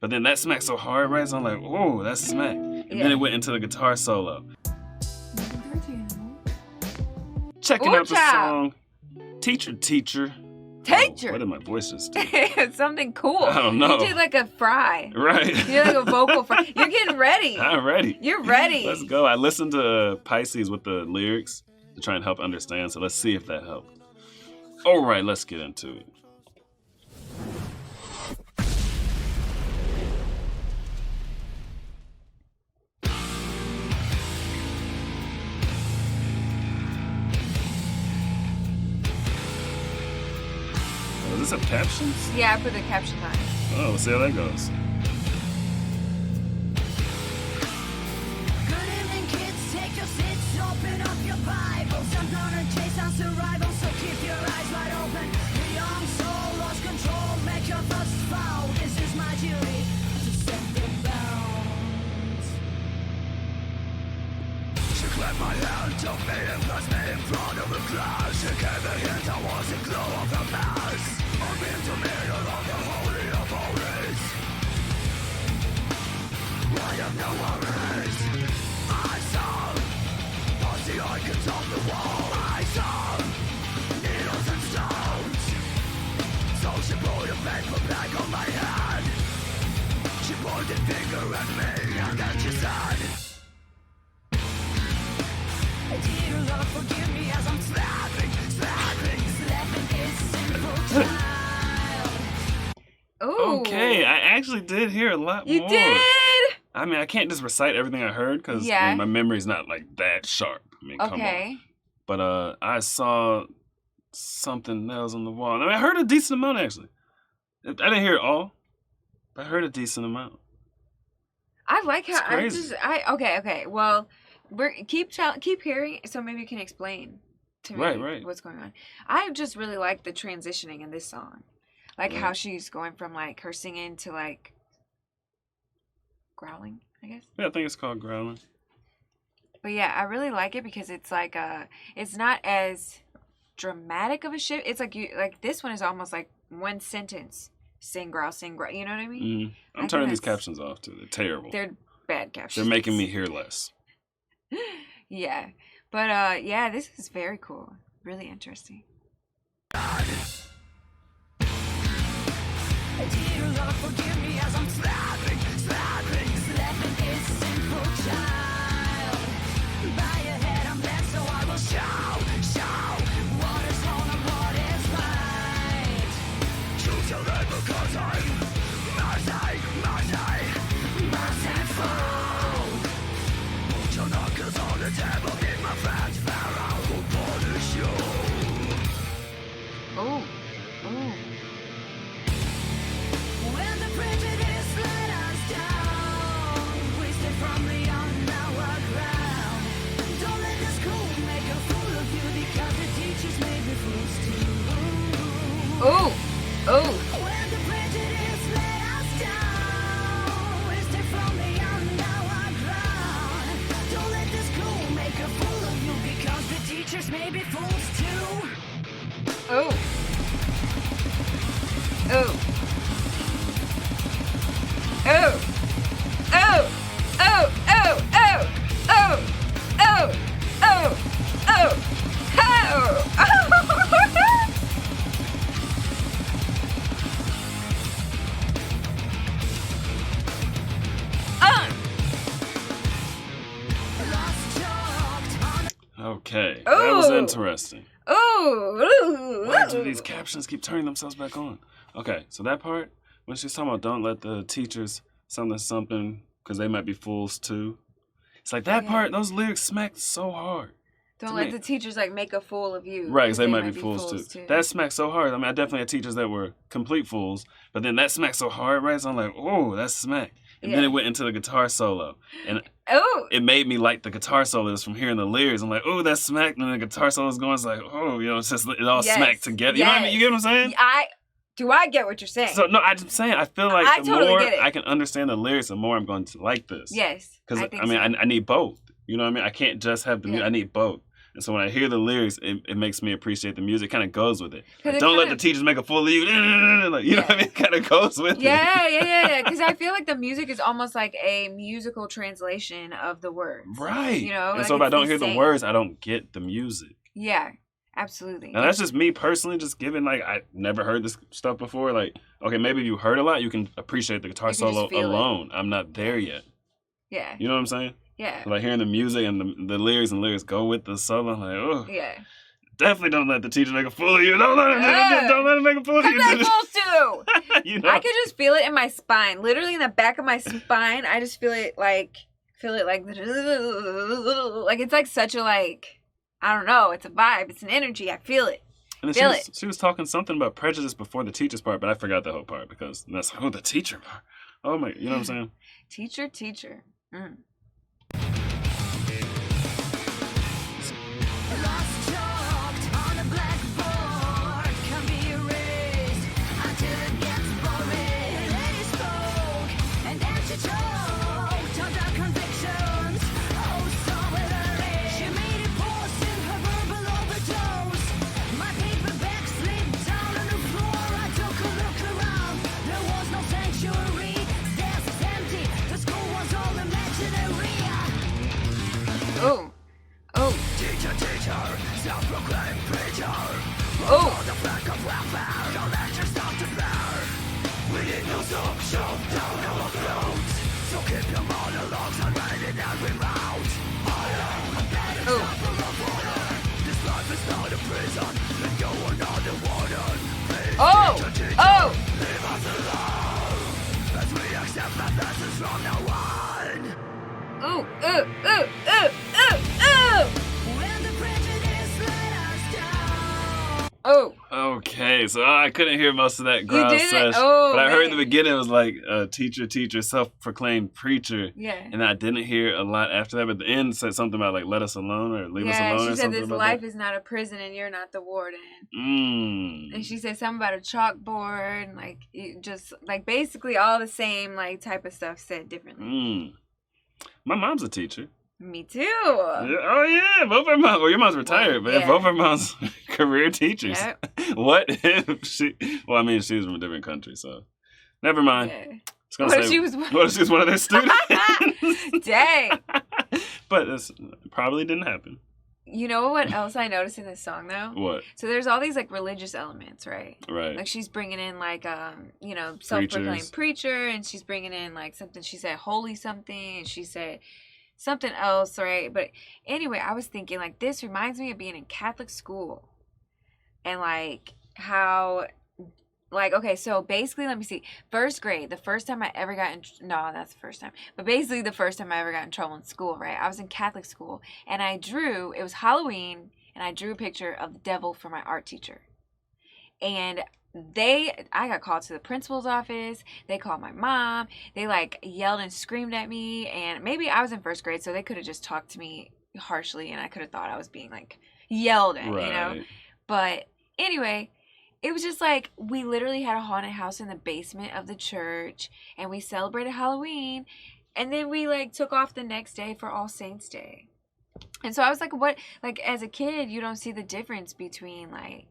But then that smacked so hard, right? So I'm like, oh, that's smack. And then it went into the guitar solo. Checking out the song. Teacher. Teacher. Oh, what did my voice just do? Something cool. I don't know. You did like a fry. Right. You did like a vocal fry. You're getting ready. I'm ready. You're ready. Let's go. I listened to Pisces with the lyrics to try and help understand. So let's see if that helped. All right, let's get into it. Does this have captions? Yeah, I put the captions on. Oh, let's see how that goes. Good evening, kids. Take your seats, open up your Bibles. I'm gonna chase on survival, so keep your eyes wide open. The young soul lost control, make your thoughts fall. This is my duty to set the bounds. She clapped my hand, took me and placed me in front of the glass. She gave me hint, I was the glow of the mass. I'm in the middle of the holy of holies. I have no worries. I saw the icons on the wall. I saw needles and stones. So she put a paper bag on my head. She pointed finger at me and then she said, dear Lord, forgive me as I'm slapping this sinful child. Ooh. Okay, I actually did hear a lot You more. did? I mean, I can't just recite everything I heard because my memory's not like that sharp. I mean, come on. But I saw something else on the wall. I mean, I heard a decent amount actually. I didn't hear it all, but I heard a decent amount. I like how crazy. Okay. Well, keep hearing, so maybe you can explain to me what's going on. I just really like the transitioning in this song, like how she's going from like her singing to like growling, I guess. Yeah, I think it's called growling. But yeah, I really like it because it's like it's not as dramatic of a shift. It's like this one is almost like one sentence. Sing, growl, sing, growl. You know what I mean? Mm-hmm. I'm turning these captions off too. They're terrible. They're bad captions. They're making me hear less. Yeah. But yeah, this is very cool. Really interesting. Dear Lord, forgive me as I'm slapping this sinful child. By your head I'm led, so I will shout what is wrong and what is right. Choose your life because I'm merciful. Put your knuckles on the table, hit my friends, Pharaoh will punish you. Oh. When the prejudice let us down, wasted from the our ground. Don't let the school make a fool of you because the teachers may be fools too. When the prejudice let us down, wasted from the our ground. Don't let the school make a fool of you because the teachers may be fools too. Okay, that was interesting. Why do these captions keep turning themselves back on? Okay, so that part, when she's talking about don't let the teachers something, because they might be fools too. It's like that part, those lyrics smacked so hard. Don't let the teachers like make a fool of you. Right, because they might be fools too. That smacked so hard. I mean, I definitely had teachers that were complete fools, but then that smacked so hard, right? So I'm like, oh, that's smack. And then it went into the guitar solo. And it made me like the guitar solos from hearing the lyrics. I'm like, oh, that's smack. And then the guitar solo's going, it's like, oh, you know, it's just, it all smacked together. You know what I mean? You get what I'm saying? I get what you're saying. So, no, I'm saying, I feel like the totally more get it. I can understand the lyrics, the more I'm going to like this. Yes. Because, I mean, I need both. You know what I mean? I can't just have the music. I need both. And so when I hear the lyrics, it makes me appreciate the music. It kind of goes with it. Like, don't let the teachers make a fool of you. Like, you know what I mean? It kind of goes with it. Yeah. Because I feel like the music is almost like a musical translation of the words. Right. You know? And so if I don't hear the words, I don't get the music. Yeah. Absolutely. Now that's just me personally, just given like I never heard this stuff before. Like, okay, maybe you heard a lot, you can appreciate the guitar solo alone. I'm not there yet. Yeah. You know what I'm saying? Yeah. So, like hearing the music and the lyrics go with the solo. I'm like, oh. Yeah. Definitely don't let the teacher make a fool of you. Don't let him make a fool of you. I'm supposed to. You know? I could just feel it in my spine, literally in the back of my spine. I just feel it like it's like such a like. I don't know. It's a vibe. It's an energy. I feel it. And then she was talking something about prejudice before the teacher's part, but I forgot the whole part because that's the teacher part. Oh my, you know what I'm saying? Teacher. Mm. Oh. Teacher, self-proclaimed preacher. Oh. The flag of welfare, don't let your stuff to bear. We need no stop, shove down our throats. So keep your monologues unread in every mouth. I am a better example of order. This life is not a prison, and you are not the warden. Please, teacher, leave us alone. As we accept that lessons from no one. Ooh. When the prejudice let us down. Oh. Okay, so I couldn't hear most of that growl session. Oh, but I heard the beginning, it was like teacher, self-proclaimed preacher. Yeah. And I didn't hear a lot after that, but the end said something about like let us alone or leave us alone or something. Yeah, she said this life that. is not a prison and you're not the warden. Mm. And she said something about a chalkboard and like just like basically all the same like type of stuff said differently. Mm. My mom's a teacher. Me too. Yeah, oh yeah, both our moms. Well, your mom's retired, but both our moms career teachers. Yep. What if she? Well, I mean, she was from a different country, so never mind. Yeah. What if she was one of their students? Dang. But this probably didn't happen. You know what else I noticed in this song though? What? So there's all these like religious elements, right? Right. Like she's bringing in like self-proclaimed preacher, and she's bringing in like something she said holy something, and she said something else, right? But anyway, I was thinking like this reminds me of being in Catholic school, and like how. Like, okay, so basically, let me see. First grade, the first time I ever got in... No, that's the first time. But basically, the first time I ever got in trouble in school, right? I was in Catholic school, and I drew... It was Halloween, and I drew a picture of the devil for my art teacher. And I got called to the principal's office. They called my mom. They, like, yelled and screamed at me. And maybe I was in first grade, so they could have just talked to me harshly, and I could have thought I was being, like, yelled at, right. You know? But anyway... It was just like, we literally had a haunted house in the basement of the church, and we celebrated Halloween, and then we, like, took off the next day for All Saints Day. And so I was like, what, like, as a kid, you don't see the difference between, like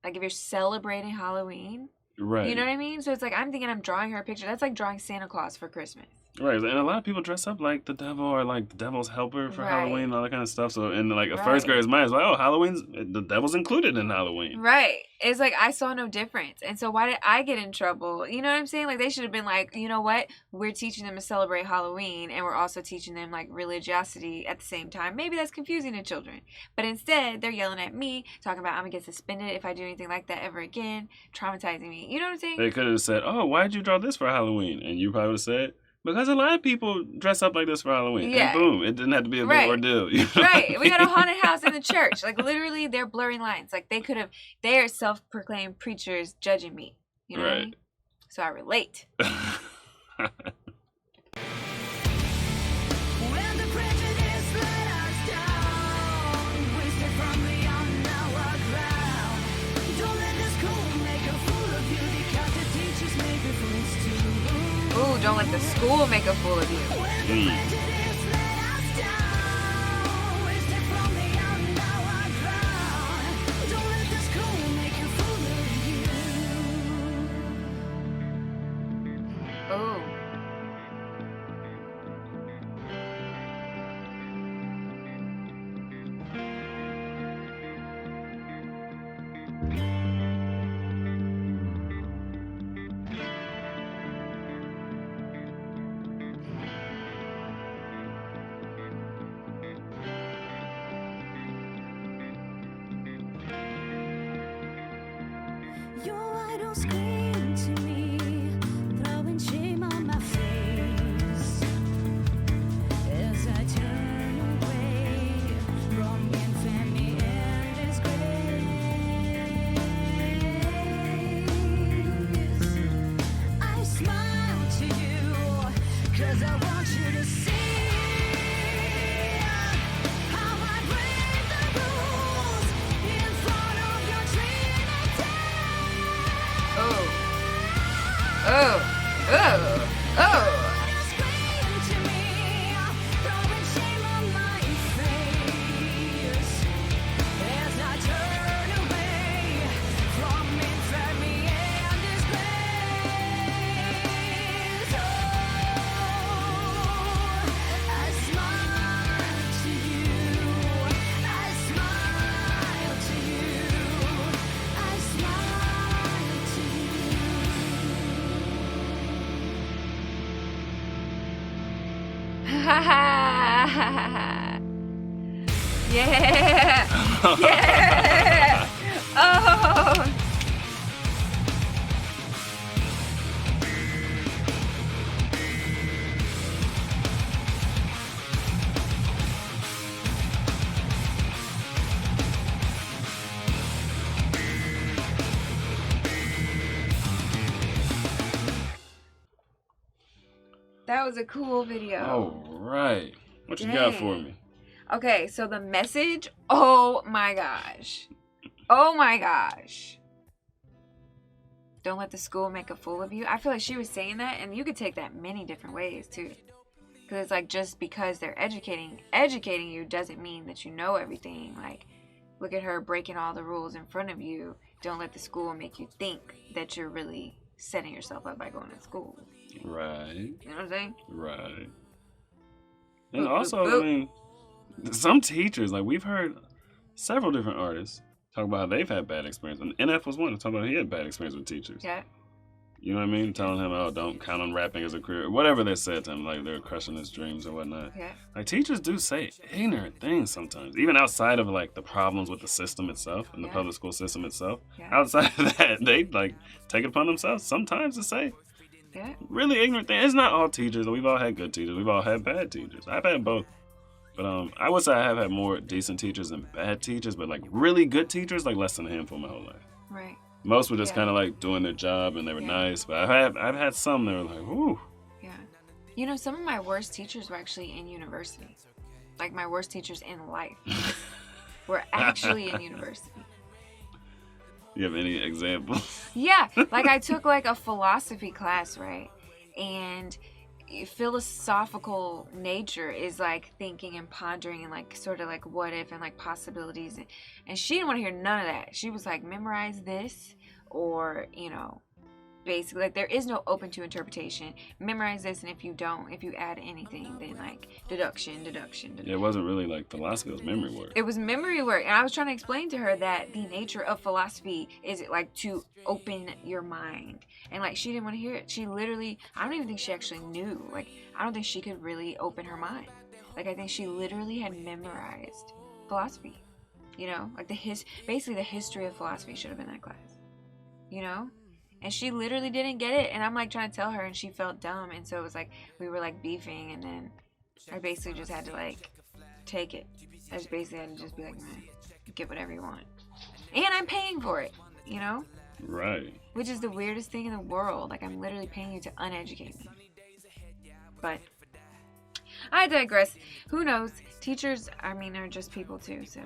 if you're celebrating Halloween. Right. You know what I mean? So it's like, I'm thinking I'm drawing her a picture. That's like drawing Santa Claus for Christmas. Right, and a lot of people dress up like the devil or like the devil's helper for Halloween and all that kind of stuff. So in like a first grader's mind, it's like, oh, Halloween's, the devil's included in Halloween. Right. It's like, I saw no difference. And so why did I get in trouble? You know what I'm saying? Like, they should have been like, you know what? We're teaching them to celebrate Halloween, and we're also teaching them like religiosity at the same time. Maybe that's confusing to children. But instead, they're yelling at me, talking about I'm going to get suspended if I do anything like that ever again, traumatizing me. You know what I'm saying? They could have said, oh, why'd you draw this for Halloween? And you probably would have said, because a lot of people dress up like this for Halloween. Yeah. And boom, it didn't have to be a big ordeal. You know? Right. We got a haunted house in the church. Like, literally, they're blurring lines. Like, they are self-proclaimed preachers judging me. You know what I mean? So I relate. Ooh, don't let the school make a fool of you. don't scream to me, throwing shame on my face as I turn away from infamy and disgrace. I smile to you 'cause I want you to see how I break the rules in front of your Trinity. Scream to me, throwing shame on my face as I turn away from infamy and disgrace. Oh, I smile to you. I smile to you. I smile to Ha ha! Yeah! Yeah! Oh! That was a cool video. All right. What you got for me? Okay, so the message, oh my gosh. Oh my gosh. Don't let the school make a fool of you. I feel like she was saying that, and you could take that many different ways too. Because it's like, just because they're educating you doesn't mean that you know everything. Like, look at her breaking all the rules in front of you. Don't let the school make you think that you're really setting yourself up by going to school. Right. You know what I'm saying? Right. And also, I mean, some teachers, like, we've heard several different artists talk about how they've had bad experience. And NF was one to talk about he had bad experience with teachers. Yeah. You know what I mean? Telling him, oh, don't count on rapping as a career. Whatever they said to him, like they're crushing his dreams or whatnot. Yeah. Like, teachers do say ignorant things sometimes, even outside of, like, the problems with the system itself and the public school system itself. Yeah. Outside of that, they, like, take it upon themselves sometimes to say really ignorant things. It's not all teachers. We've all had good teachers. We've all had bad teachers. I've had both. But I would say I have had more decent teachers than bad teachers, but, like, really good teachers, like, less than a handful my whole life. Right. Most were just kind of like doing their job and they were nice, but I've had some that were like, whoo. Yeah. You know, some of my worst teachers were actually in university. Like, my worst teachers in life were actually in university. You have any examples? Yeah. Like, I took, like, a philosophy class, right? And philosophical nature is, like, thinking and pondering and, like, sort of, like, what if and, like, possibilities. And she didn't want to hear none of that. She was like, memorize this, or, you know, basically, like, there is no open to interpretation. Memorize this, and if you add anything, then, like, deduction. Yeah, it wasn't really like philosophy, it was memory work. It was memory work, and I was trying to explain to her that the nature of philosophy is, like, to open your mind. And, like, she didn't want to hear it. She literally, I don't even think she actually knew. Like, I don't think she could really open her mind. Like, I think she literally had memorized philosophy. You know? Like, basically the history of philosophy should have been that class. You know? And she literally didn't get it. And I'm, like, trying to tell her, and she felt dumb. And so it was, like, we were, like, beefing. And then I basically just had to, like, take it. I just basically had to just be like, man, get whatever you want. And I'm paying for it. You know? Right. Which is the weirdest thing in the world. Like, I'm literally paying you to uneducate me. But I digress. Who knows? Teachers, I mean, are just people too, so.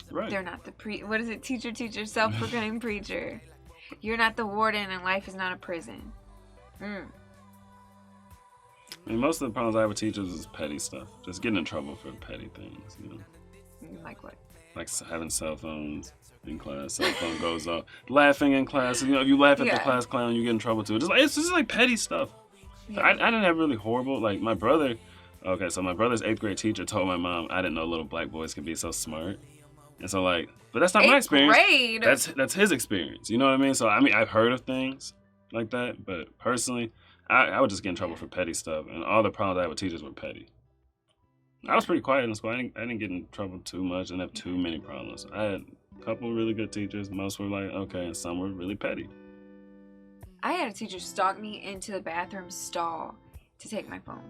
Right. They're not the what is it? Teacher, self-proclaimed preacher. You're not the warden, and life is not a prison. I mean, most of the problems I have with teachers is petty stuff. Just getting in trouble for petty things, you know? Like what? Like having cell phones in class. Cell phone goes off. Laughing in class. You know, if you laugh at the class clown, you get in trouble too. It's just like petty stuff. Yeah. I didn't have really horrible, like my brother. Okay, so my brother's 8th grade teacher told my mom, I didn't know little black boys could be so smart. And so, like, but that's not my experience. 8th grade? That's his experience. You know what I mean? So, I mean, I've heard of things like that, but personally, I would just get in trouble for petty stuff. And all the problems I had with teachers were petty. I was pretty quiet in school. I didn't get in trouble too much and have too many problems. I had a couple really good teachers. Most were like, okay, and some were really petty. I had a teacher stalk me into the bathroom stall to take my phone.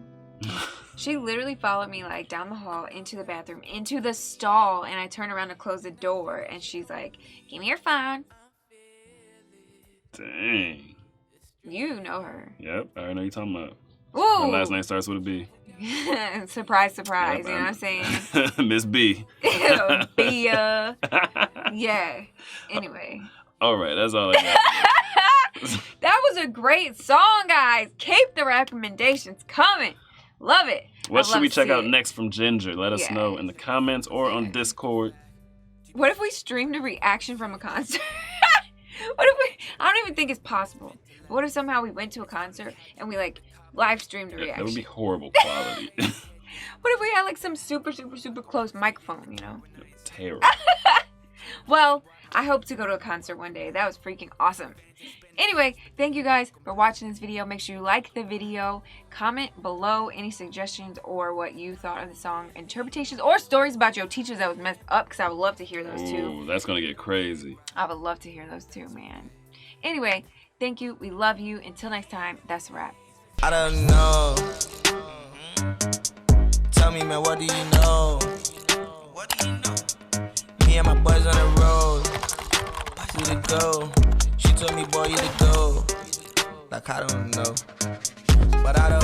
She literally followed me like down the hall into the bathroom, into the stall, and I turned around to close the door, and she's like, "Give me your phone." Dang. You know her. Yep, I already know you're talking about. Ooh. Her last name starts with a B. Surprise, surprise. Yep, you know what I'm saying? Miss B. B. Yeah. Anyway. All right, that's all I got. That was a great song, guys. Keep the recommendations coming. Love it. What should we check out next from Jinjer? Let us know in the comments or on Discord. What if we streamed a reaction from a concert? What if we... I don't even think it's possible. But what if somehow we went to a concert and we like live streamed a reaction? That would be horrible quality. What if we had like some super, super, super close microphone, you know? Terrible. Well, I hope to go to a concert one day. That was freaking awesome. Anyway, thank you guys for watching this video. Make sure you like the video. Comment below any suggestions or what you thought of the song, interpretations, or stories about your teachers that was messed up, because I would love to hear those too. Ooh, that's going to get crazy. I would love to hear those too, man. Anyway, thank you. We love you. Until next time, that's a wrap. I don't know. Tell me, man, what do you know? What do you know? Me and my boys on the road. Who to go? She told me, boy, you to go. Like, I don't know. But I don't